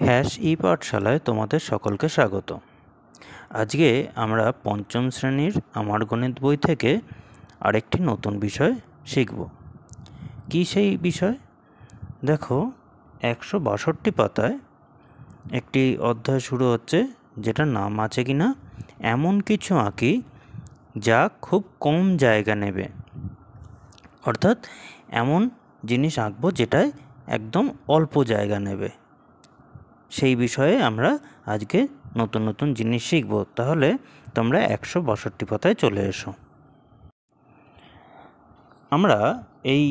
Hash ই পাঠশালায় তোমাদের সকলকে স্বাগত। আজকে আমরা পঞ্চম শ্রেণীর আমার গণিত বই থেকে আরেকটি নতুন বিষয় শিখব। কি সেই বিষয়? দেখো, 162 পাতায় একটি অধ্যায় শুরু হচ্ছে, যেটার নাম আছে কিনা এমন কিছু আঁকি যা খুব কম জায়গা নেবে। অর্থাৎ এমন জিনিস আঁকবো যেটায় একদম অল্প জায়গা নেবে। সেই বিষয়ে আমরা আজকে নতুন নতুন জিনিস শিখব। তাহলে তোমরা 162 পাতায় চলে এসো। আমরা এই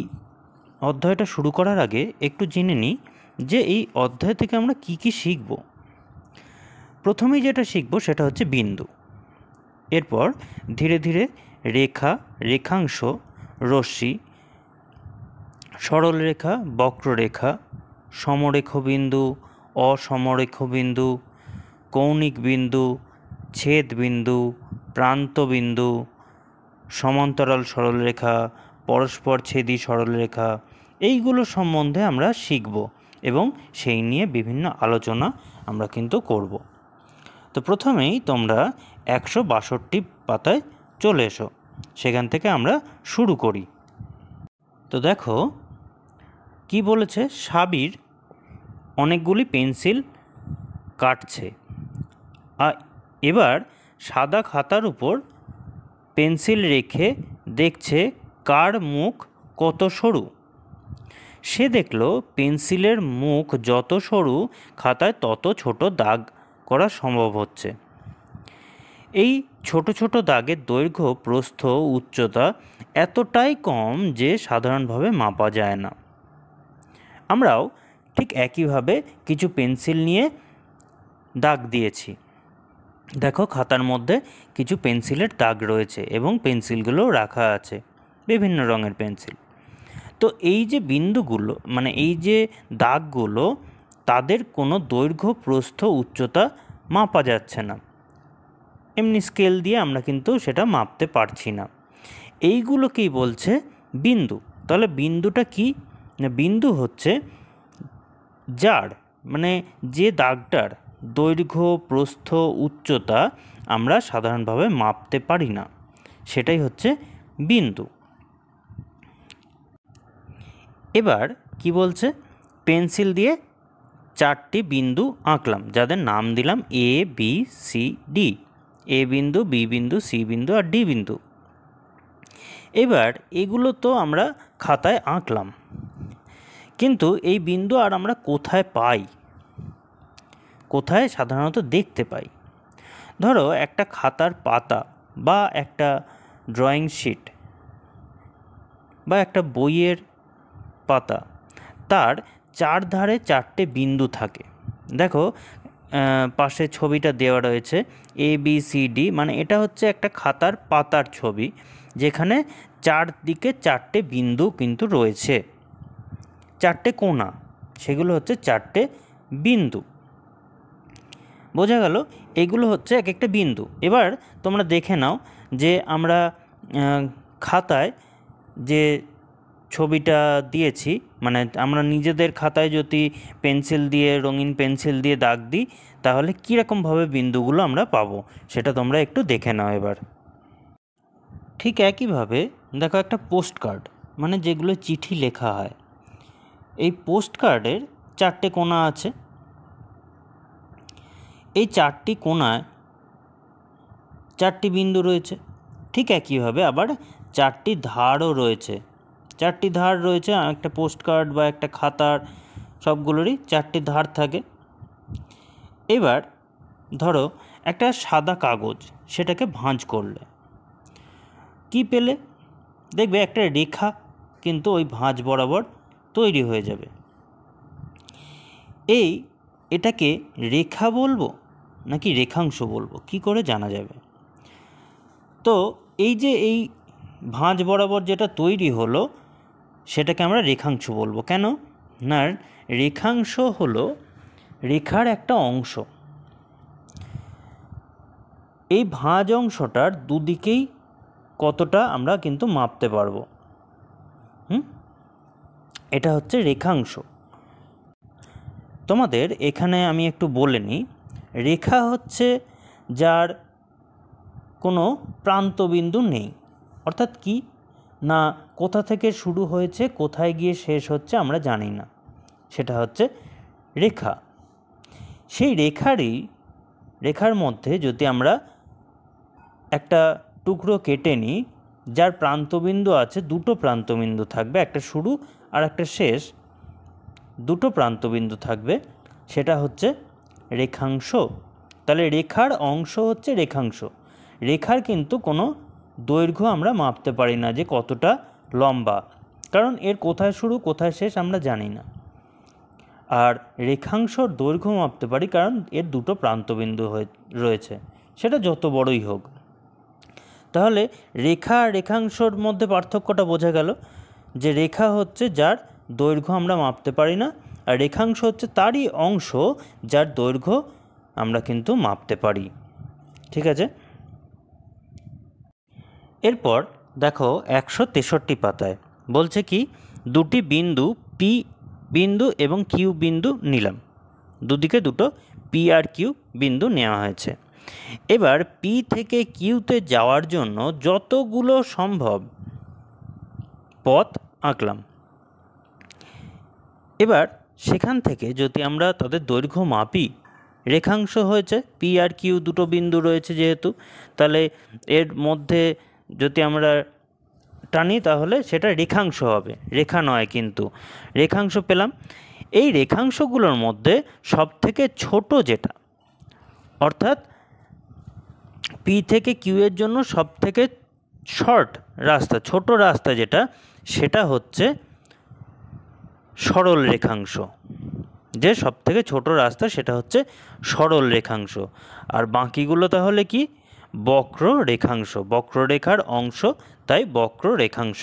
অধ্যায়টা শুরু করার আগে একটু জেনে নিই যে এই অধ্যায় থেকে আমরা কি কি শিখব। প্রথমেই যেটা শিখব সেটা হচ্ছে বিন্দু। এরপর ধীরে ধীরে রেখা, রেখাংশ, রশ্মি, সরলরেখা, বক্ররেখা, সমরেখ বিন্দু, অসমরেখ বিন্দু, কৌণিক বিন্দু, ছেদ বিন্দু, প্রান্ত বিন্দু, সমান্তরাল সরলরেখা, পরস্পর ছেদি সরলরেখা, এইগুলো সম্বন্ধে আমরা শিখব এবং সেই নিয়ে বিভিন্ন আলোচনা আমরা কিন্তু করব। তো প্রথমেই তোমরা 162 পাতায় চলে এসো, সেখান থেকে আমরা শুরু করি। তো দেখো কি বলেছে, সাবির অনেকগুলি পেন্সিল কাটছে। এবার সাদা খাতার উপর পেন্সিল রেখে দেখছে কার মুখ কত সরু। সে দেখল পেন্সিলের মুখ যত সরু, খাতায় তত ছোট দাগ করা সম্ভব হচ্ছে। এই ছোট ছোট দাগের দৈর্ঘ্য, প্রস্থ, উচ্চতা এতটাই কম যে সাধারণভাবে মাপা যায় না। আমরাও ঠিক একইভাবে কিছু পেন্সিল নিয়ে দাগ দিয়েছি। দেখো, খাতার মধ্যে কিছু পেন্সিলের দাগ রয়েছে এবং পেন্সিলগুলো রাখা আছে, বিভিন্ন রঙের পেন্সিল। তো এই যে বিন্দুগুলো, মানে এই যে দাগগুলো, তাদের কোনো দৈর্ঘ্য, প্রস্থ, উচ্চতা মাপা যাচ্ছে না। এমনি স্কেল দিয়ে আমরা কিন্তু সেটা মাপতে পারছি না। এইগুলোকেই বলছে বিন্দু। তাহলে বিন্দুটা কি? বিন্দু হচ্ছে যার, মানে যে দাগটার দৈর্ঘ্য, প্রস্থ, উচ্চতা আমরা সাধারণভাবে মাপতে পারি না, সেটাই হচ্ছে বিন্দু। এবার কি বলছে, পেন্সিল দিয়ে 4টি বিন্দু আঁকলাম, যাদের নাম দিলাম এ, বি, সি, ডি। এ বিন্দু, বি বিন্দু, সি বিন্দু আর ডি বিন্দু। এবার এগুলো তো আমরা খাতায় আঁকলাম, কিন্তু এই বিন্দু আর আমরা কোথায় পাই, কোথায় সাধারণত দেখতে পাই? ধরো একটা খাতার পাতা বা একটা ড্রয়িং শিট বা একটা বইয়ের পাতা, তার চারধারে 4টে বিন্দু থাকে। দেখো, পাশে ছবিটা দেওয়া রয়েছে এ, বি, সি, ডি, মানে এটা হচ্ছে একটা খাতার পাতার ছবি, যেখানে চারদিকে 4টে বিন্দু কিন্তু রয়েছে, 4টে কোণা, সেগুলো হচ্ছে 4টে বিন্দু। বোঝা গেল? এগুলো হচ্ছে এক একটা বিন্দু। এবার তোমরা দেখে নাও যে আমরা খাতায় যে ছবিটা দিয়েছি, মানে আমরা নিজেদের খাতায় যদি পেন্সিল দিয়ে, রঙিন পেন্সিল দিয়ে দাগ দিই, তাহলে কীরকমভাবে বিন্দুগুলো আমরা পাবো সেটা তোমরা একটু দেখে নাও এবার। ঠিক একইভাবে দেখো, একটা পোস্ট কার্ড, মানে যেগুলো চিঠি লেখা হয়, এই পোস্ট কার্ডের 4টে কোণা আছে। এই 4টি কোণায় 4টি বিন্দু রয়েছে। ঠিক একইভাবে আবার 4টি ধারও রয়েছে। 4টি ধার রয়েছে একটা পোস্ট কার্ড বা একটা খাতার, সবগুলোরই 4টি ধার থাকে। এবার ধরো একটা সাদা কাগজ, সেটাকে ভাঁজ করলে কি পেলে? দেখবে একটা রেখা কিন্তু ওই ভাঁজ বরাবর তৈরি হয়ে যাবে। এটাকে রেখা বলবো নাকি রেখাংশ বলবো, কি করে জানা যাবে? তো এই যে এই ভাঁজ বরাবর যেটা তৈরি হলো, সেটাকে আমরা রেখাংশ বলবো। কেন না, রেখাংশ হলো রেখার একটা অংশ। এই ভাঁজ অংশটার দুদিকেই কতটা আমরা কিন্তু মাপতে পারবো। এটা হচ্ছে রেখাংশ। তোমাদের এখানে আমি একটু বলে নিই, রেখা হচ্ছে যার কোনো প্রান্তবিন্দু নেই, অর্থাৎ কি না কোথা থেকে শুরু হয়েছে কোথায় গিয়ে শেষ হচ্ছে আমরা জানি না, সেটা হচ্ছে রেখা। সেই রেখার মধ্যে যদি আমরা একটা টুকরো কেটে নিই, যার প্রান্তবিন্দু আছে, দুটো প্রান্তবিন্দু থাকবে, একটা শুরু আর একটা শেষ, দুটো প্রান্তবিন্দু থাকবে, সেটা হচ্ছে রেখাংশ। তাহলে রেখার অংশ হচ্ছে রেখাংশ। রেখার কিন্তু কোনো দৈর্ঘ্য আমরা মাপতে পারি না যে কতটা লম্বা, কারণ এর কোথায় শুরু কোথায় শেষ আমরা জানি না। আর রেখাংশর দৈর্ঘ্য মাপতে পারি, কারণ এর দুটো প্রান্তবিন্দু রয়েছে, সেটা যত বড়ই হোক। তাহলে রেখা আর রেখাংশর মধ্যে পার্থক্যটা বোঝা গেল, যে রেখা হচ্ছে যার দৈর্ঘ্য আমরা মাপতে পারি না, আর রেখাংশ হচ্ছে তারই অংশ যার দৈর্ঘ্য আমরা কিন্তু মাপতে পারি। ঠিক আছে, এরপর দেখো 163 পাতায় বলছে কি, দুটি বিন্দু পি বিন্দু এবং কিউ বিন্দু নিলাম, দুদিকে দুটো পি আর কিউ বিন্দু নেওয়া হয়েছে। এবার পি থেকে কিউতে যাওয়ার জন্য যতগুলো সম্ভব পথ আঁকলাম। এবার সেখান থেকে যদি আমরা তাদের দৈর্ঘ্য মাপি, রেখাংশ হয়েছে পি আর কিউ, দুটো বিন্দু রয়েছে যেহেতু, তাহলে এর মধ্যে যদি আমরা টানি তাহলে সেটা রেখাংশ হবে, রেখা নয় কিন্তু, রেখাংশ পেলাম। এই রেখাংশগুলোর মধ্যে সবথেকে ছোট যেটা, অর্থাৎ পি থেকে কিউ এর জন্য সবথেকে শর্ট রাস্তা, ছোট রাস্তা যেটা, সেটা হচ্ছে সরল রেখাংশ। যে সবথেকে ছোট রাস্তা সেটা হচ্ছে সরল রেখাংশ। আর বাকিগুলো তাহলে কি, বক্র রেখাংশ, বক্ররেখার অংশ, তাই বক্র রেখাংশ।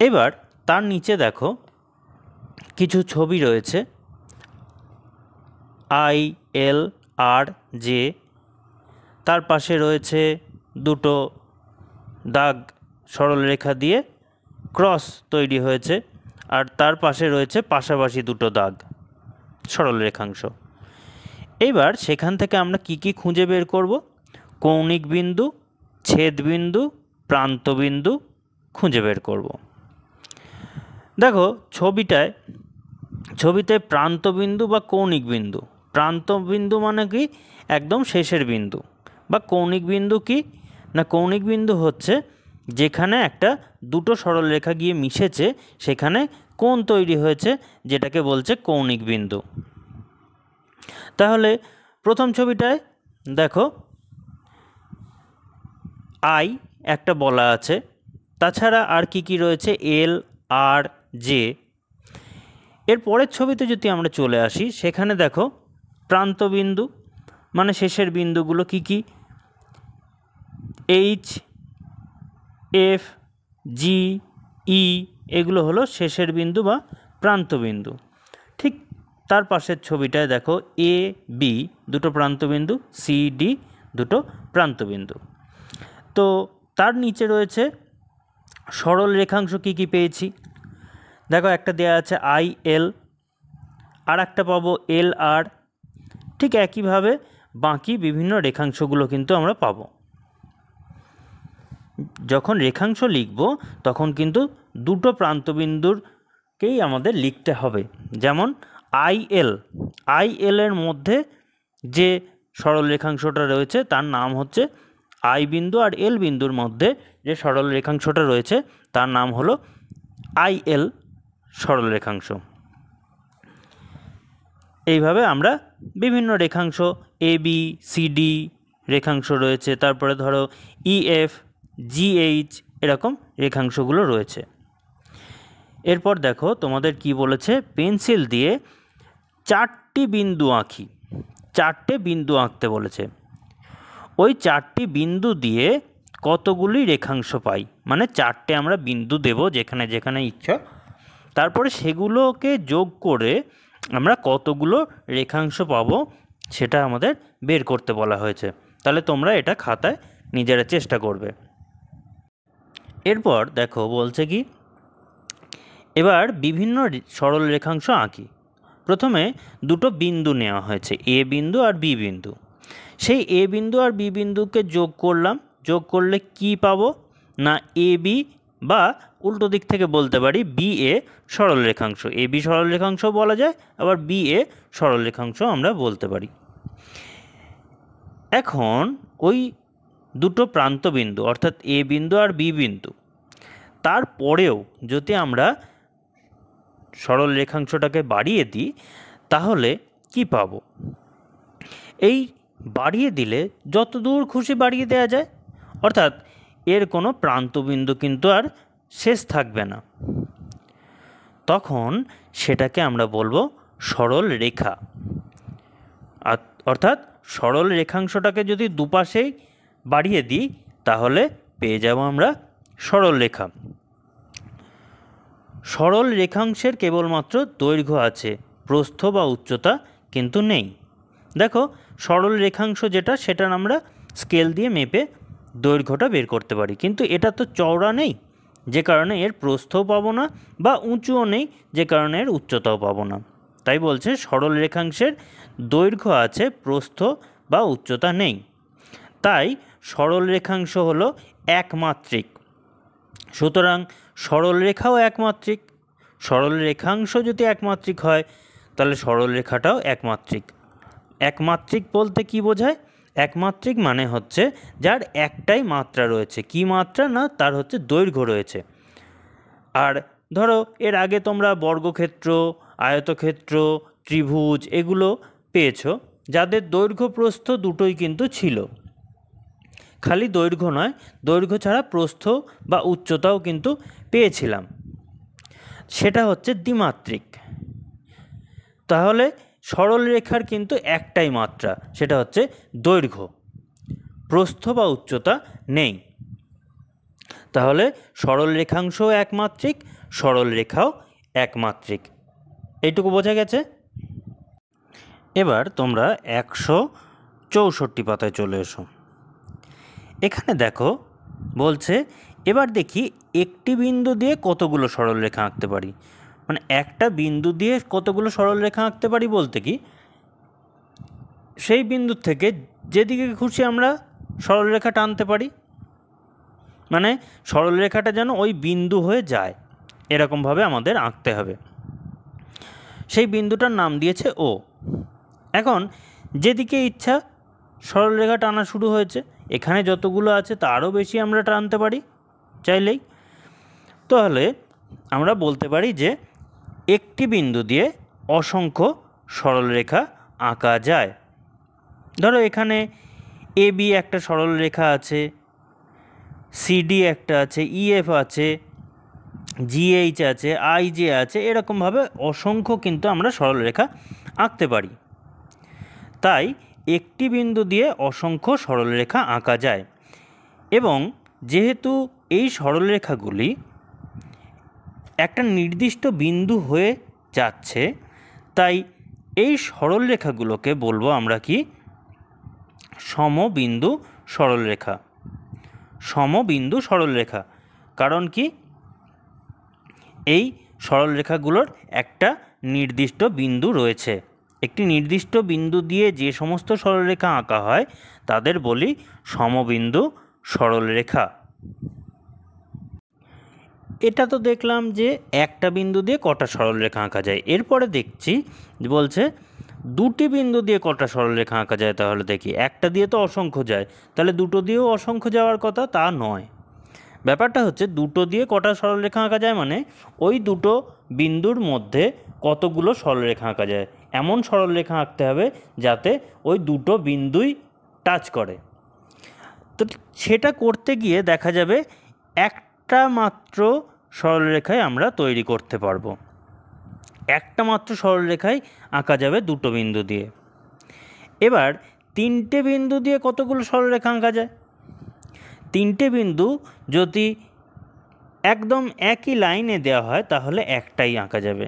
এবার তার নিচে দেখো কিছু ছবি রয়েছে, আই, এল, আর, জে, তার পাশে রয়েছে দুটো দাগ সরল রেখা দিয়ে ক্রস তৈরি হয়েছে, আর তার পাশে রয়েছে পাশাপাশি দুটো দাগ সরল রেখাংশ। এবার সেখান থেকে আমরা কি কি খুঁজে বের করব, কৌণিক বিন্দু, ছেদবিন্দু, প্রান্তবিন্দু খুঁজে বের করব। দেখো ছবিতে প্রান্তবিন্দু বা কৌণিক বিন্দু, প্রান্তবিন্দু মানে কি একদম শেষের বিন্দু, বা কৌণিক বিন্দু কি না, কৌণিক বিন্দু হচ্ছে যেখানে একটা দুটো সরল রেখা গিয়ে মিশেছে, সেখানে কোণ তৈরি হয়েছে, যেটাকে বলছে কৌণিক বিন্দু। তাহলে প্রথম ছবিটায় দেখো আই একটা বলা আছে, তাছাড়া আর কি কি রয়েছে, এল, আর, জে। এর পরের ছবিতে যদি আমরা চলে আসি, সেখানে দেখো প্রান্তবিন্দু মানে শেষের বিন্দুগুলো কি কি, এইচ, এফ, জি, ই, এগুলো হলো শেষের বিন্দু বা প্রান্তবিন্দু। ঠিক তার পাশের ছবিটায় দেখো এ, বি দুটো প্রান্তবিন্দু, সি, ডি দুটো প্রান্তবিন্দু। তো তার নিচে রয়েছে সরল রেখাংশ কি কি পেয়েছি, দেখো একটা দেয়া আছে আই, এল, আর একটা পাবো এল, আর। ঠিক একইভাবে বাকি বিভিন্ন রেখাংশগুলো কিন্তু আমরা পাবো। যখন রেখাংশ লিখব তখন কিন্তু দুটো প্রান্তবিন্দুরকেই আমাদের লিখতে হবে। যেমন আই এল এর মধ্যে যে সরল রেখাংশটা রয়েছে তার নাম হচ্ছে আই বিন্দু, আর এল বিন্দুর মধ্যে যে সরল রেখাংশটা রয়েছে তার নাম হলো আই এল সরল রেখাংশ। এইভাবে আমরা বিভিন্ন রেখাংশ, এ বি সি ডি রেখাংশ রয়েছে, তারপরে ধরো ই এফ জি এইচ এরকম রেখাংশগুলো রয়েছে। এরপর দেখো তোমাদের কি বলেছে, পেন্সিল দিয়ে 4টি বিন্দু আঁকি, 4টে বিন্দু আঁকতে বলেছে। ওই 4টি বিন্দু দিয়ে কতগুলি রেখাংশ পাই, মানে 4টে আমরা বিন্দু দেব যেখানে যেখানে ইচ্ছা, তারপরে সেগুলোকে যোগ করে আমরা কতগুলো রেখাংশ পাবো সেটা আমাদের বের করতে বলা হয়েছে। তাহলে তোমরা এটা খাতায় নিজেরা চেষ্টা করবে। এরপর দেখো বলছে কি, এবার বিভিন্ন সরল রেখাংশ আঁকি। প্রথমে দুটো বিন্দু নেওয়া হয়েছে, এ বিন্দু আর বি বিন্দু। সেই এ বিন্দু আর বি বিন্দুকে যোগ করলাম, যোগ করলে কি পাবো না এ বি, বা উল্টো দিক থেকে বলতে পারি বি এ সরলরেখাংশ। এ বি সরলরেখাংশ বলা যায়, আবার বি এ সরলরেখাংশ আমরা বলতে পারি। এখন ওই দুটো প্রান্তবিন্দু অর্থাৎ এ বিন্দু আর বি বিন্দু, তারপরেও যদি আমরা সরল রেখাংশটাকে বাড়িয়ে দিই তাহলে কি পাবো? এই বাড়িয়ে দিলে যত দূর খুশি বাড়িয়ে দেওয়া যায়, অর্থাৎ এর কোনো প্রান্তবিন্দু কিন্তু আর শেষ থাকবে না। তখন সেটাকে আমরা বলবো সরল রেখা। অর্থাৎ সরল রেখাংশটাকে যদি দুপাশেই বাড়িয়ে দিই তাহলে পেয়ে যাব আমরা সরল রেখা। সরল রেখাংশের কেবলমাত্র দৈর্ঘ্য আছে, প্রস্থ বা উচ্চতা কিন্তু নেই। দেখো সরল রেখাংশ যেটা, সেটার আমরা স্কেল দিয়ে মেপে দৈর্ঘ্যটা বের করতে পারি, কিন্তু এটা তো চওড়া নেই, যে কারণে এর প্রস্থও পাবো না, বা উঁচুও নেই, যে কারণে এর উচ্চতাও পাবো না। তাই বলছে সরল রেখাংশের দৈর্ঘ্য আছে, প্রস্থ বা উচ্চতা নেই। তাই সরল রেখাংশ হলো একমাত্রিক। সুতরাং সরল রেখাও একমাত্রিক। সরল রেখাংশ যদি একমাত্রিক হয় তাহলে সরল রেখাটাও একমাত্রিক। একমাত্রিক বলতে কি বোঝায়? একমাত্রিক মানে হচ্ছে যার একটাই মাত্রা রয়েছে। কি মাত্রা? না তার হচ্ছে দৈর্ঘ্য রয়েছে। আর ধরো এর আগে তোমরা বর্গক্ষেত্র, আয়তক্ষেত্র, ত্রিভুজ এগুলো পেয়েছো, যাদের দৈর্ঘ্য প্রস্থ দুটোই কিন্তু ছিল। খালি দৈর্ঘ্য নয়, দৈর্ঘ্য ছাড়া প্রস্থ বা উচ্চতাও কিন্তু পেয়েছিলাম। সেটা হচ্ছে দ্বিমাত্রিক। তাহলে সরল রেখার কিন্তু একটাই মাত্রা, সেটা হচ্ছে দৈর্ঘ্য, প্রস্থ বা উচ্চতা নেই। তাহলে সরল রেখাংশও একমাত্রিক, সরল রেখাও একমাত্রিক। এইটুকু বোঝা গেছে? এবার তোমরা 164 পাতায় চলে এসো। এখানে দেখো বলছে এবার দেখি একটি বিন্দু দিয়ে কতগুলো সরলরেখা আঁকতে পারি। মানে একটা বিন্দু দিয়ে কতগুলো সরলরেখা আঁকতে পারি বলতে কি, সেই বিন্দু থেকে যেদিকে খুশি আমরা সরলরেখা টানতে পারি। মানে সরলরেখাটা যেন ওই বিন্দু হয়ে যায়, এরকমভাবে আমাদের আঁকতে হবে। সেই বিন্দুটার নাম দিয়েছে ও। এখন যেদিকে ইচ্ছা সরলরেখা টানা শুরু হয়েছে, এখানে যতগুলো আছে তারও বেশি আমরা টানতে পারি চাইলেই। তাহলে আমরা বলতে পারি যে একটি বিন্দু দিয়ে অসংখ্য সরলরেখা আঁকা যায়। ধরো এখানে এ বি একটা সরলরেখা আছে, সিডি একটা আছে, ইএফ আছে, জিএইচ আছে, আইজে আছে, এরকমভাবে অসংখ্য কিন্তু আমরা সরলরেখা আঁকতে পারি। তাই একটি বিন্দু দিয়ে অসংখ্য সরলরেখা আঁকা যায়। এবং যেহেতু এই সরলরেখাগুলি একটা নির্দিষ্ট বিন্দু হয়ে যাচ্ছে, তাই এই সরলরেখাগুলোকে বলবো আমরা কি? সমবিন্দু সরলরেখা। সমবিন্দু সরলরেখা। কারণ কি? এই সরলরেখাগুলোর একটা নির্দিষ্ট বিন্দু রয়েছে। একটি নির্দিষ্ট বিন্দু দিয়ে যে সমস্ত সরলরেখা আঁকা হয় তাদের বলি সমবিন্দু সরলরেখা। এটা তো দেখলাম যে একটা বিন্দু দিয়ে কটা সরলরেখা আঁকা যায়। এরপরে দেখছি বলছে দুটি বিন্দু দিয়ে কটা সরলরেখা আঁকা যায়। তাহলে দেখি একটা দিয়ে তো অসংখ্য যায়, তাহলে দুটো দিয়েও অসংখ্য যাওয়ার কথা তা নয়। ব্যাপারটা হচ্ছে দুটো দিয়ে কটা সরলরেখা আঁকা যায় মানে ওই দুটো বিন্দুর মধ্যে কতগুলো সরলরেখা আঁকা যায়, এমন সরলরেখা আঁকতে হবে যাতে ওই দুটো বিন্দুই টাচ করে। তো সেটা করতে গিয়ে দেখা যাবে একটা মাত্র সরলরেখায় আমরা তৈরি করতে পারবো। একটা মাত্র সরলরেখায় আঁকা যাবে দুটো বিন্দু দিয়ে। এবার তিনটে বিন্দু দিয়ে কতগুলো সরলরেখা আঁকা যায়? তিনটে বিন্দু যদি একদম একই লাইনে দেওয়া হয় তাহলে একটাই আঁকা যাবে।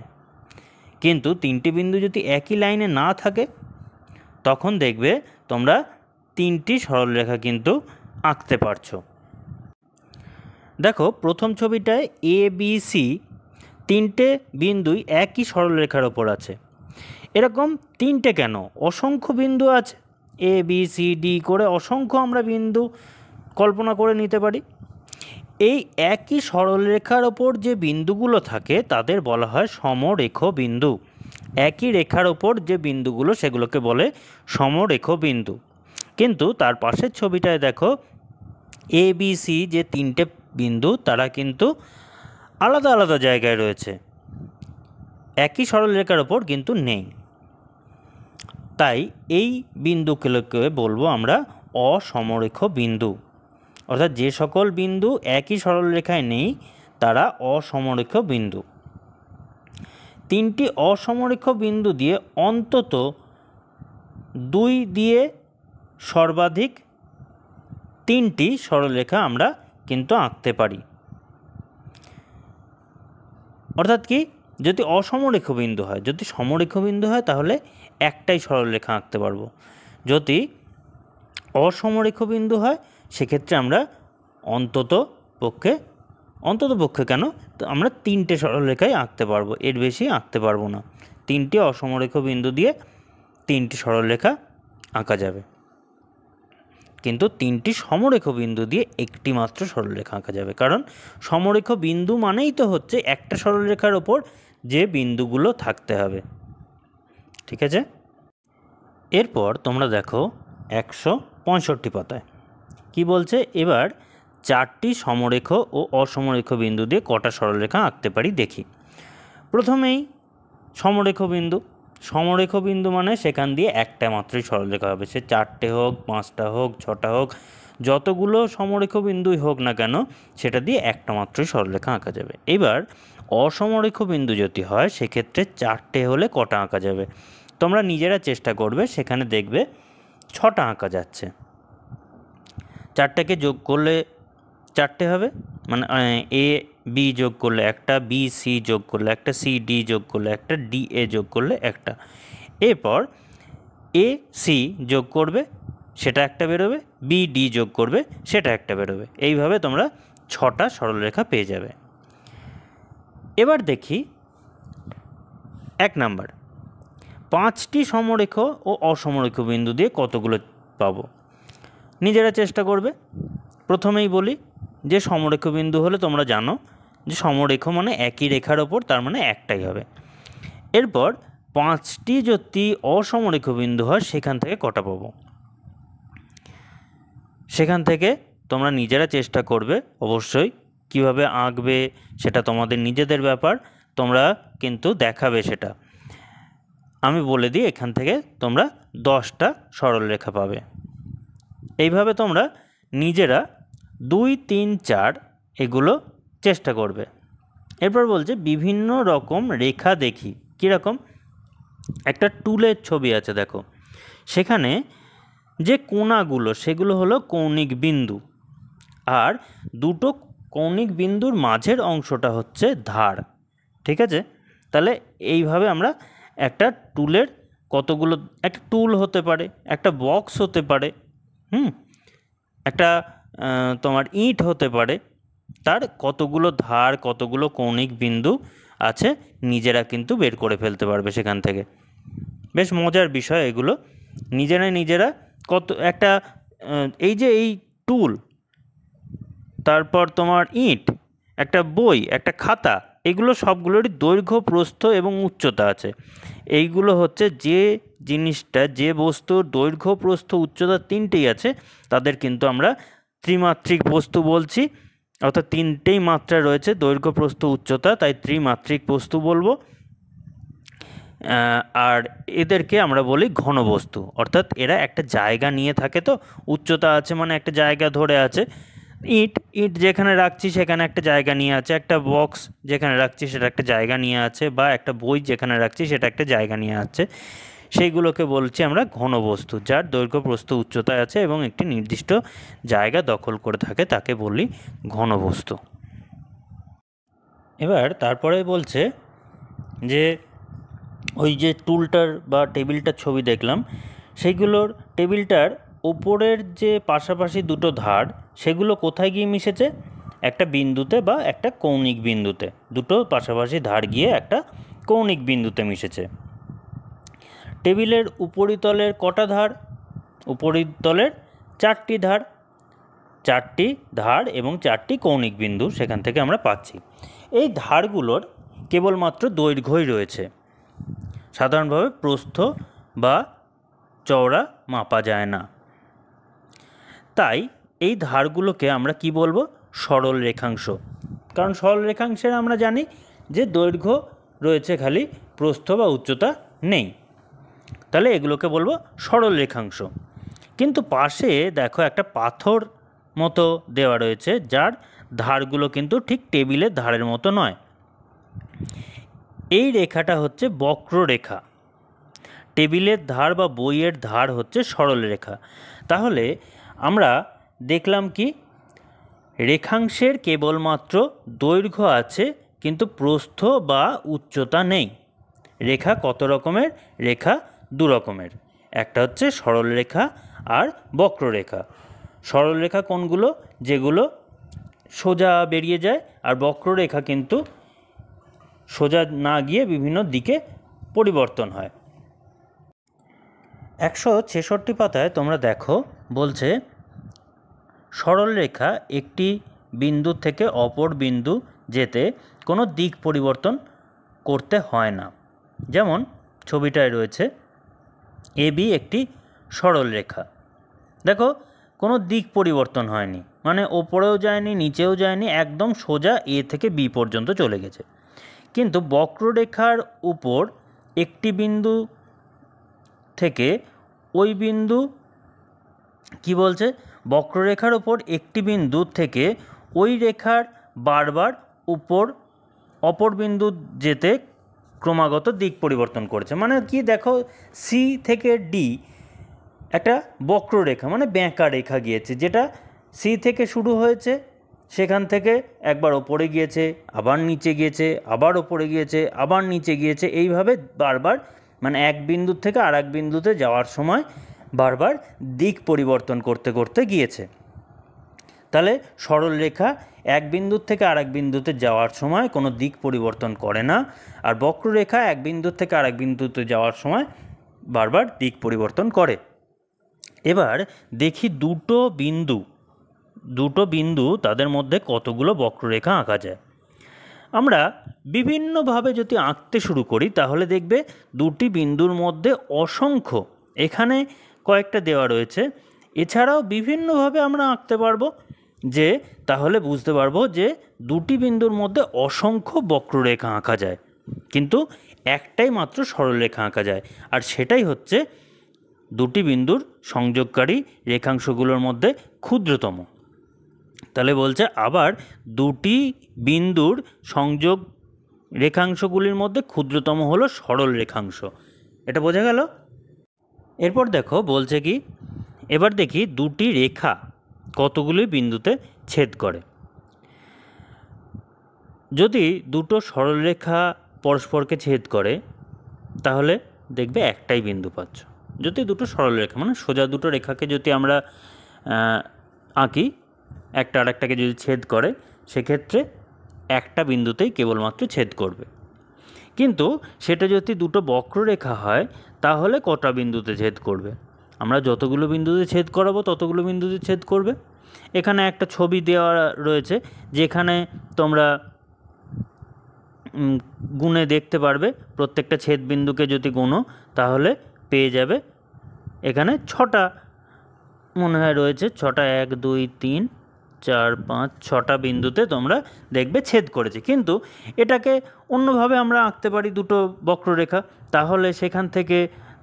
কিন্তু তিনটে বিন্দু যদি একই লাইনে না থাকে তখন দেখবে তোমরা তিনটি সরলরেখা কিন্তু আঁকতে পারছো। দেখো প্রথম ছবিটায় এ বি সি তিনটে বিন্দুই একই সরলরেখার ওপর আছে। এরকম তিনটে কেন, অসংখ্য বিন্দু আছে, এ বি সি ডি করে অসংখ্য আমরা বিন্দু কল্পনা করে নিতে পারি। এই একই সরলরেখার ওপর যে বিন্দুগুলো থাকে তাদের বলা হয় সমরেখ বিন্দু। একই রেখার ওপর যে বিন্দুগুলো সেগুলোকে বলে সমরেখ বিন্দু। কিন্তু তার পাশের ছবিটায় দেখো এ বি সি যে তিনটে বিন্দু তারা কিন্তু আলাদা আলাদা জায়গায় রয়েছে, একই সরলরেখার ওপর কিন্তু নেই। তাই এই বিন্দুগুলোকে বলবো আমরা অসমরেখ বিন্দু। অর্থাৎ যে সকল বিন্দু একই সরলরেখায় নেই তারা অসমরেখ বিন্দু। তিনটি অসমরেখ বিন্দু দিয়ে অন্তত 2 দিয়ে সর্বাধিক 3টি সরলরেখা আমরা কিন্তু আঁকতে পারি। অর্থাৎ কি, যদি অসমরেখ বিন্দু হয়, যদি সমরেখ বিন্দু হয় তাহলে একটাই সরলরেখা আঁকতে পারবো। যদি অসমরেখ বিন্দু হয় সেক্ষেত্রে আমরা অন্তত পক্ষে কেন, তো আমরা 3টে সরলরেখাই আঁকতে পারবো, এর বেশি আঁকতে পারবো না। 3টি অসমরেখ বিন্দু দিয়ে 3টি সরলরেখা আঁকা যাবে, কিন্তু 3টি সমরেখ বিন্দু দিয়ে একটি মাত্র সরলরেখা আঁকা যাবে। কারণ সমরেখ বিন্দু মানেই তো হচ্ছে একটা সরলরেখার ওপর যে বিন্দুগুলো থাকতে হবে। ঠিক আছে, এরপর তোমরা দেখো 165 পাতায় কি বলছে। এবার 4টি সমরেখ ও অসমরেখ বিন্দু দিয়ে কটা সরলরেখা আঁকতে পারি দেখি। প্রথমেই সমরেখ বিন্দু। সমরেখ বিন্দু মানে সেখান দিয়ে একটা মাত্রই সরলরেখা হবে, সে 4টে হোক, 5টা হোক, 6টা হোক, যতগুলো সমরেখ বিন্দুই হোক না কেন সেটা দিয়ে একটা মাত্রই সরলরেখা আঁকা যাবে। এবার অসমরেখ বিন্দু যদি হয় সেক্ষেত্রে 4টে হলে কটা আঁকা যাবে তোমরা নিজেরা চেষ্টা করবে, সেখানে দেখবে 6টা আঁকা যাচ্ছে। 4টাকে যোগ করলে 4টে হবে, মানে এ বি যোগ করলে একটা, বি সি যোগ করলে একটা, সি ডি যোগ করলে একটা, ডি এ যোগ করলে একটা। এরপর এ সি যোগ করবে সেটা একটা বেরোবে, বি ডি যোগ করবে সেটা একটা বেরোবে। এইভাবে তোমরা 6টা সরলরেখা পেয়ে যাবে। এবার দেখি 1 নাম্বার, 5টি সমরেখ ও অসমরেখ বিন্দু দিয়ে কতগুলো পাবো নিজেরা চেষ্টা করবে। প্রথমেই বলি যে সমরেখ বিন্দু হলে তোমরা জানো যে সমরেখ মানে একই রেখার ওপর, তার মানে একটাই হবে। এরপর 5টি যদি অসমরেখ বিন্দু হয় সেখান থেকে কটা পাবো, সেখান থেকে তোমরা নিজেরা চেষ্টা করবে। অবশ্যই কিভাবে আঁকবে সেটা তোমাদের নিজেদের ব্যাপার, তোমরা কিন্তু দেখাবে সেটা। আমি বলে দিই, এখান থেকে তোমরা 10টা সরলরেখা পাবে। এইভাবে তোমরা নিজেরা 2, 3, 4 এগুলো চেষ্টা করবে। এরপর বলছে বিভিন্ন রকম রেখা দেখি। কীরকম, একটা টুলের ছবি আছে দেখো, সেখানে যে কোণাগুলো সেগুলো হলো কৌণিক বিন্দু, আর দুটো কৌণিক বিন্দুর মাঝের অংশটা হচ্ছে ধার। ঠিক আছে, তাহলে এইভাবে আমরা একটা টুলের কতগুলো, একটা টুল হতে পারে, একটা বক্স হতে পারে, একটা তোমার ইট হতে পারে, তার কতগুলো ধার কতগুলো কৌণিক বিন্দু আছে নিজেরা কিন্তু বের করে ফেলতে পারবে সেখান থেকে। বেশ মজার বিষয় এগুলো, নিজেরা কত একটা এই যে এই টুল, তারপর তোমার ইট, একটা বই, একটা খাতা, এগুলো সবগুলোরই দৈর্ঘ্য, প্রস্থ এবং উচ্চতা আছে। এইগুলো হচ্ছে যে জিনিসটা, যে বস্তুর দৈর্ঘ্য, প্রস্থ, উচ্চতা 3টেই আছে তাদের কিন্তু আমরা ত্রিমাত্রিক বস্তু বলছি। অর্থাৎ 3টেই মাত্রা রয়েছে, দৈর্ঘ্য, প্রস্থ, উচ্চতা, তাই ত্রিমাত্রিক বস্তু বলবো। আর এদেরকে আমরা বলি ঘনবস্তু। অর্থাৎ এরা একটা জায়গা নিয়ে থাকে, তো উচ্চতা আছে মানে একটা জায়গা ধরে আছে। ইট যেখানে রাখছি সেখানে একটা জায়গা নিয়ে আছে, একটা বক্স যেখানে রাখছি সেটা একটা জায়গা নিয়ে আছে, বা একটা বই যেখানে রাখছি সেটা একটা জায়গা নিয়ে আছে। সেইগুলোকে বলছি আমরা ঘনবস্তু, যার দৈর্ঘ্য, প্রস্থ, উচ্চতা আছে এবং একটি নির্দিষ্ট জায়গা দখল করে থাকে, তাকে বলি ঘনবস্তু। এবার তারপরে বলছে যে ওই যে টুলটার বা টেবিলটার ছবি দেখলাম, সেইগুলোর টেবিলটার ওপরের যে পাশাপাশি দুটো ধার সেগুলো কোথায় গিয়ে মিশেছে, একটা বিন্দুতে বা একটা কৌণিক বিন্দুতে। দুটো পাশাপাশি ধার গিয়ে একটা কৌণিক বিন্দুতে মিশেছে। টেবিলের উপরিতলের কটা ধার? উপরিতলের 4টি ধার, 4টি ধার এবং 4টি কৌণিক বিন্দু সেখান থেকে আমরা পাচ্ছি। এই ধারগুলোর কেবলমাত্র দৈর্ঘ্যই রয়েছে, সাধারণভাবে প্রস্থ বা চওড়া মাপা যায় না। তাই এই ধারগুলোকে আমরা কি বলবো? সরল রেখাংশ। কারণ সরল রেখাংশের আমরা জানি যে দৈর্ঘ্য রয়েছে, খালি প্রস্থ বা উচ্চতা নেই, তাহলে এগুলোকে বলবো সরল রেখাংশ। কিন্তু পাশে দেখো একটা পাথর মতো দেওয়া রয়েছে, যার ধারগুলো কিন্তু ঠিক টেবিলের ধারের মতো নয়। এই রেখাটা হচ্ছে বক্ররেখা। টেবিলের ধার বা বইয়ের ধার হচ্ছে সরল রেখা। তাহলে আমরা দেখলাম কি, রেখাংশের কেবলমাত্র দৈর্ঘ্য আছে কিন্তু প্রস্থ বা উচ্চতা নেই। রেখা কত রকমের? রেখা 2 রকমের, একটা হচ্ছে সরল রেখা আর বক্ররেখা। সরল রেখা কোনগুলো? যেগুলো সোজা বেরিয়ে যায়, আর বক্ররেখা কিন্তু সোজা না গিয়ে বিভিন্ন দিকে পরিবর্তন হয়। 166 পাতায় তোমরা দেখো, বলছে সরল রেখা একটি বিন্দু থেকে অপর বিন্দু যেতে কোনো দিক পরিবর্তন করতে হয় না। যেমন ছবিটায় রয়েছে AB একটি সরল রেখা। দেখো কোনো দিক পরিবর্তন হয়নি, মানে ওপরেও যায়নি নিচেও যায়নি, একদম সোজা A থেকে B পর্যন্ত চলে গেছে। কিন্তু বক্ররেখার উপর একটি বিন্দু থেকে ওই বিন্দু কি বলছে? বক্ররেখার উপর একটি বিন্দু থেকে ওই রেখার বারবার অপর বিন্দু যেতে ক্রমাগত দিক পরিবর্তন করেছে। মানে কি, দেখো C থেকে D একটা বক্ররেখা, মানে বেঁকা রেখা গিয়েছে, যেটা C থেকে শুরু হয়েছে, সেখান থেকে একবার ওপরে গিয়েছে, আবার নিচে গিয়েছে, আবার ওপরে গিয়েছে, আবার নিচে গিয়েছে, এইভাবে বারবার, মানে এক বিন্দু থেকে আর এক বিন্দুতে যাওয়ার সময় বারবার দিক পরিবর্তন করতে করতে গিয়েছে। তাহলে সরল রেখা এক বিন্দু থেকে আর এক বিন্দুতে যাওয়ার সময় কোনো দিক পরিবর্তন করে না, আর বক্ররেখা এক বিন্দু থেকে আর এক বিন্দুতে যাওয়ার সময় বারবার দিক পরিবর্তন করে। এবার দেখি দুটো বিন্দু তাদের মধ্যে কতগুলো বক্ররেখা আঁকা যায়। আমরা বিভিন্নভাবে যদি আঁকতে শুরু করি তাহলে দেখবে দুটি বিন্দুর মধ্যে অসংখ্য, এখানে কয়েকটা দেওয়া রয়েছে, এছাড়াও বিভিন্নভাবে আমরা আঁকতে পারবো, যে তাহলে বুঝতে পারবো যে দুটি বিন্দুর মধ্যে অসংখ্য বক্ররেখা আঁকা যায়, কিন্তু একটাই মাত্র সরলরেখা আঁকা যায়, আর সেটাই হচ্ছে দুটি বিন্দুর সংযোগকারী রেখাংশগুলোর মধ্যে ক্ষুদ্রতম। তাহলে বলছে আবার দুটি বিন্দুর সংযোগ রেখাংশগুলির মধ্যে ক্ষুদ্রতম হলো সরল রেখাংশ। এটা বোঝা গেল? এরপর দেখো বলছে কি, এবার দেখি দুটি রেখা কতগুলি বিন্দুতে ছেদ করে। যদি দুটো সরলরেখা পরস্পরকে ছেদ করে তাহলে দেখবে একটাই বিন্দু পাচ্ছ। যদি দুটো সরলরেখা, মানে সোজা দুটো রেখাকে যদি আমরা আঁকি, একটা আর একটাকে যদি ছেদ করে, সেক্ষেত্রে একটা বিন্দুতেই কেবলমাত্র ছেদ করবে। কিন্তু সেটা যদি দুটো বক্ররেখা হয় তাহলে কটা বিন্দুতে ছেদ করবে? আমরা যতগুলো বিন্দুতে ছেদ করাবো ততগুলো বিন্দুতে ছেদ করবে। এখানে একটা ছবি দেওয়া রয়েছে, যেখানে তোমরা গুণে দেখতে পারবে, প্রত্যেকটা ছেদ বিন্দুকে যদি গুণো তাহলে পেয়ে যাবে এখানে 6টা মনে হয় রয়েছে, 6টা 1 2 3 4 5 6টা বিন্দুতে তোমরা দেখবে ছেদ করেছে। কিন্তু এটাকে অন্যভাবে আমরা আঁকতে পারি দুটো বক্ররেখা, তাহলে সেখান থেকে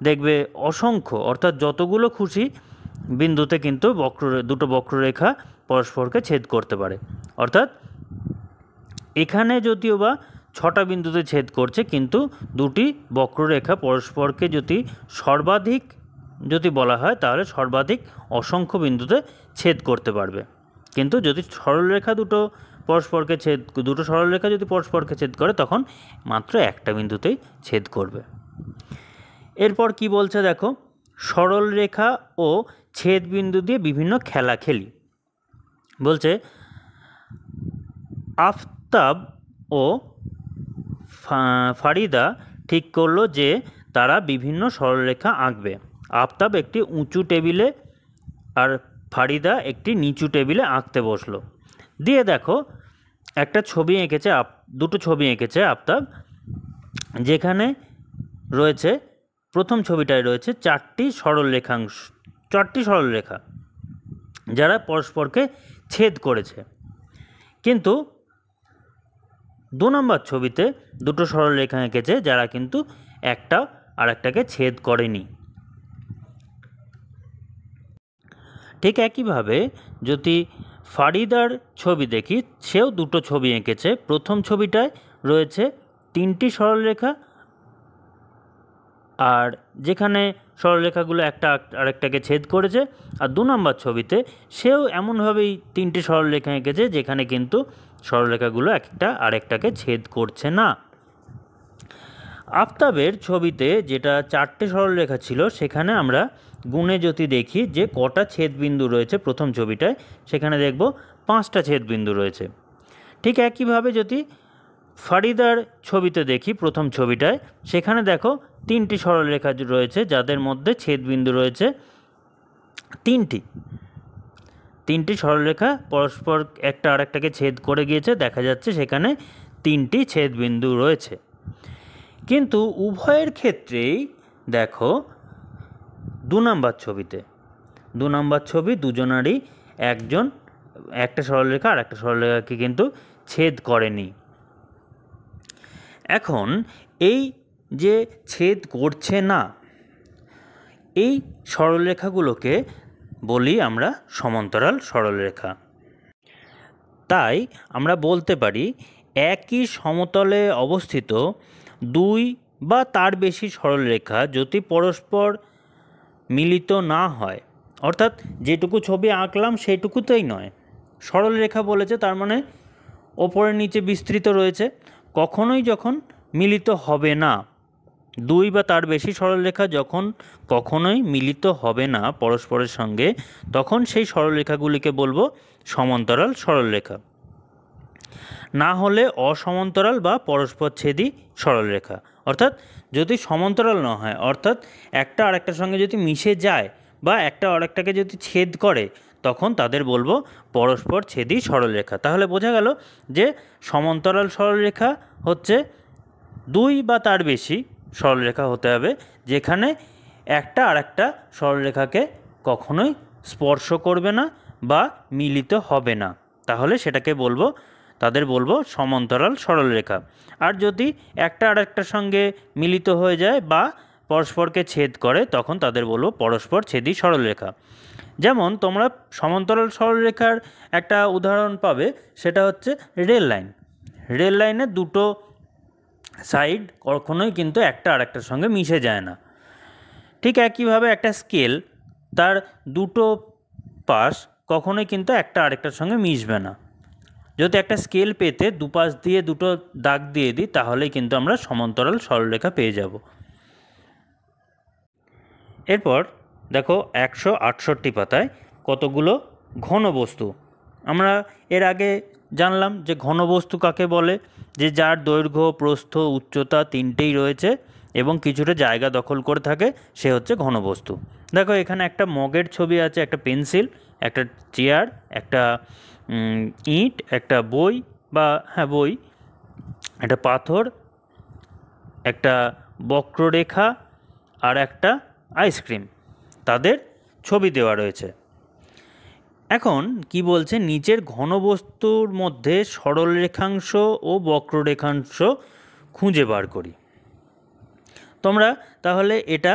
দেখবে অসংখ্য, অর্থাৎ যতগুলো খুশি বিন্দুতে কিন্তু দুটো বক্ররেখা পরস্পরকে ছেদ করতে পারে। অর্থাৎ এখানে যদিও বা 6টা বিন্দুতে ছেদ করছে, কিন্তু দুটি বক্ররেখা পরস্পরকে সর্বাধিক বলা হয় তাহলে সর্বাধিক অসংখ্য বিন্দুতে ছেদ করতে পারবে। কিন্তু যদি সরলরেখা দুটো সরলরেখা যদি পরস্পরকে ছেদ করে তখন মাত্র একটা বিন্দুতেই ছেদ করবে। এরপর কি বলছে দেখো, সরলরেখা ও ছেদ বিন্দু দিয়ে বিভিন্ন খেলা খেলি। বলছে আফতাব ও ফারিদা ঠিক করলো যে তারা বিভিন্ন সরলরেখা আঁকবে। আফতাব একটি উঁচু টেবিলে আর ফারিদা একটি নিচু টেবিলে আঁকতে বসলো। দিয়ে দেখো একটা ছবি এঁকেছে, দুটো ছবি এঁকেছে আফতাব, যেখানে রয়েছে প্রথম ছবিটায় রয়েছে চারটি সরলরেখা যারা পরস্পরকে ছেদ করেছে। কিন্তু 2 নম্বর ছবিতে দুটো সরলরেখা এঁকেছে যারা কিন্তু একটা আরেকটাকে ছেদ করেনি। ঠিক একইভাবে যদি ফারিদার ছবি দেখি, সেও দুটো ছবি এঁকেছে। প্রথম ছবিটায় রয়েছে 3টি সরলরেখা, আর যেখানে সরলরেখাগুলো একটা আরেকটাকে ছেদ করেছে। আর 2 নম্বর ছবিতে সেও এমনভাবেই 3টি সরলরেখা এঁকেছে যেখানে কিন্তু সরলরেখাগুলো একটা আরেকটাকে ছেদ করছে না। আফতাবের ছবিতে যেটা 4টে সরলরেখা ছিল, সেখানে আমরা গুণে যদি দেখি যে কটা ছেদবিন্দু রয়েছে প্রথম ছবিটায়, সেখানে দেখব 5টা ছেদবিন্দু রয়েছে। ঠিক একইভাবে যদি ফারিদার ছবিতে দেখি প্রথম ছবিটায়, সেখানে দেখো 3টি সরলরেখা রয়েছে যাদের মধ্যে ছেদবিন্দু রয়েছে 3টি সরলরেখা পরস্পর একটা আরেকটাকে ছেদ করে গিয়েছে, দেখা যাচ্ছে সেখানে 3টি ছেদবিন্দু রয়েছে। কিন্তু উভয়ের ক্ষেত্রেই দেখো 2 নম্বর ছবি দুজনারই একটা সরলরেখা আর একটা সরলরেখাকে কিন্তু ছেদ করেনি। এখন এই যে ছেদ করছে না, এই সরলরেখাগুলোকে বলি আমরা সমান্তরাল সরলরেখা। তাই আমরা বলতে পারি একই সমতলে অবস্থিত 2 বা তার বেশি সরলরেখা যদি পরস্পর মিলিত না হয়, অর্থাৎ যেটুকু ছবি আঁকলাম সেইটুকুতেই নয়, সরলরেখা বলেছে তার মানে ওপরে নিচে বিস্তৃত রয়েছে, কখনোই যখন মিলিত হবে না, 2 বা তার বেশি সরলরেখা যখন কখনোই মিলিত হবে না পরস্পরের সঙ্গে, তখন সেই সরলরেখাগুলিকে বলবো সমান্তরাল সরলরেখা। না হলে অসমান্তরাল বা পরস্পরছেদী সরলরেখা। অর্থাৎ যদি সমান্তরাল না হয়, অর্থাৎ একটা আরেকটার সঙ্গে যদি মিশে যায় বা একটা আরেকটাকে যদি ছেদ করে, তখন তাদের বলবো পরস্পরছেদী সরলরেখা। তাহলে বোঝা গেল যে সমান্তরাল সরলরেখা হচ্ছে 2 বা তার বেশি সরলরেখা হতে হবে যেখানে একটা আরেকটা সরলরেখাকে কখনোই স্পর্শ করবে না বা মিলিত হবে না, তাহলে সেটাকে তাদের বলবো সমান্তরাল সরলরেখা। আর যদি একটা আরেকটার সঙ্গে মিলিত হয়ে যায় বা পরস্পরকে ছেদ করে, তখন তাদের বলবো পরস্পরছেদী সরলরেখা। যেমন তোমরা সমান্তরাল সরলরেখার একটা উদাহরণ পাবে, সেটা হচ্ছে রেল লাইনের দুটো সাইড কখনোই কিন্তু একটা আরেকটার সঙ্গে মিশে যায় না। ঠিক একইভাবে একটা স্কেল, তার দুটো পাশ কখনোই কিন্তু একটা আরেকটার সঙ্গে মিশবে না। যদি একটা স্কেল পেতে দুপাশ দিয়ে দুটো দাগ দিয়ে দিই, তাহলেই কিন্তু আমরা সমান্তরাল সরলরেখা পেয়ে যাব। এরপর দেখো 168 পাতায় কতগুলো ঘনবস্তু। আমরা এর আগে জানলাম যে ঘনবস্তু কাকে বলে, যে যার দৈর্ঘ্য প্রস্থ উচ্চতা 3টেই রয়েছে এবং কিছুটা জায়গা দখল করে থাকে, সে হচ্ছে ঘনবস্তু। দেখো এখানে একটা মগের ছবি আছে, একটা পেন্সিল, একটা চেয়ার, একটা ইট, একটা বই, একটা পাথর, একটা বক্ররেখা আর একটা আইসক্রিম, তাদের ছবি দেওয়া রয়েছে। এখন কি বলছে, নিচের ঘনবস্তুর মধ্যে সরলরেখাংশ ও বক্ররেখাংশ খুঁজে বার করি। তাহলে এটা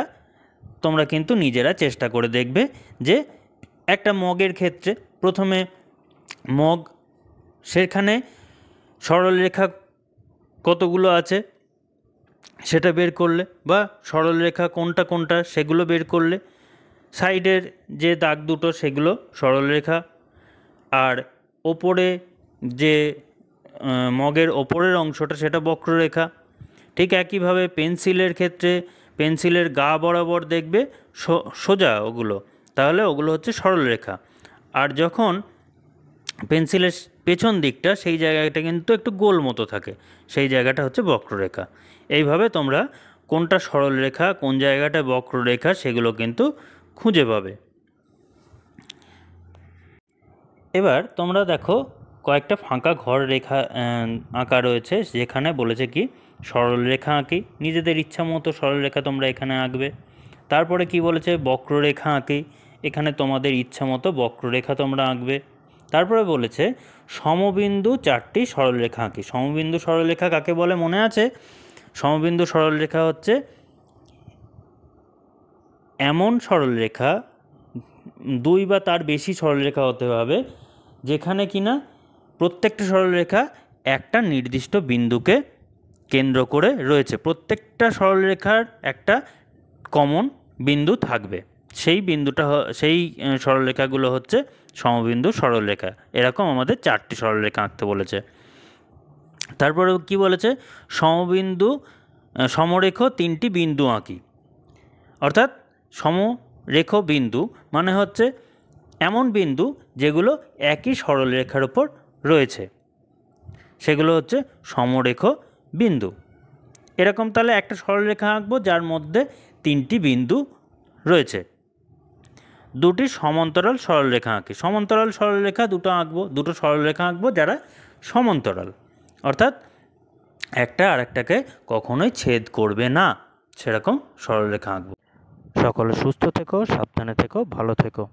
তোমরা কিন্তু নিজেরা চেষ্টা করে দেখবে যে একটা মগের ক্ষেত্রে প্রথমে মগ, সেখানে সরলরেখা কতগুলো আছে সেটা বের করলে, বা সরলরেখা কোনটা কোনটা সেগুলো বের করলে, সাইডের যে দাগ দুটো সেগুলো সরলরেখা, আর ওপরে যে মগের ওপরের অংশটা সেটা বক্ররেখা। ঠিক একইভাবে পেন্সিলের ক্ষেত্রে পেন্সিলের গা বরাবর দেখবে সোজা ওগুলো, তাহলে ওগুলো হচ্ছে সরলরেখা। আর যখন পেন্সিলের পেছন দিকটা, সেই জায়গাটা কিন্তু একটু গোল মতো থাকে, সেই জায়গাটা হচ্ছে বক্ররেখা। এইভাবে তোমরা কোনটা সরলরেখা, কোন জায়গাটা বক্ররেখা, সেগুলো কিন্তু খুঁজে পাবে। এবার তোমরা দেখো কয়েকটা ফাঁকা ঘর রেখা আঁকা রয়েছে, যেখানে বলেছে কি সরলরেখা আঁকি, নিজেদের ইচ্ছা মতো সরলরেখা তোমরা এখানে আঁকবে। তারপরে কি বলেছে বক্ররেখা আঁকি, এখানে তোমাদের ইচ্ছা মতো বক্ররেখা তোমরা আঁকবে। তারপরে বলেছে সমবিন্দু 4টি সরলরেখা আঁকি। সমবিন্দু সরলরেখা কাকে বলে মনে আছে? সমবিন্দু সরলরেখা হচ্ছে এমন সরলরেখা, 2 বা তার বেশি সরলরেখা হতে হবে যেখানে কিনা প্রত্যেকটা সরলরেখা একটা নির্দিষ্ট বিন্দুকে কেন্দ্র করে রয়েছে। প্রত্যেকটা সরলরেখার একটা কমন বিন্দু থাকবে, সেই বিন্দুটা সেই সরলরেখাগুলো হচ্ছে সমবিন্দু সরলরেখা। এরকম আমাদের 4টি সরলরেখা আঁকতে বলেছে। তারপরে কি বলেছে সমবিন্দু সমরেখ 3টি বিন্দু আঁকি। অর্থাৎ সমরেখ বিন্দু মানে হচ্ছে এমন বিন্দু যেগুলো একই সরলরেখার উপর রয়েছে, সেগুলো হচ্ছে সমরেখ বিন্দু। এরকম তাহলে একটা সরলরেখা আঁকবো যার মধ্যে 3টি বিন্দু রয়েছে। 2টি সমান্তরাল সরলরেখা আঁকি। সমান্তরাল সরলরেখা দুটো আঁকবো, দুটো সরলরেখা আঁকবো যারা সমান্তরাল, অর্থাৎ একটা আরেকটাকে কখনোই ছেদ করবে না, সেরকম সরলরেখা আঁকবো। সকলে সুস্থ থেকো, সাবধানে থেকো, ভালো থেকো।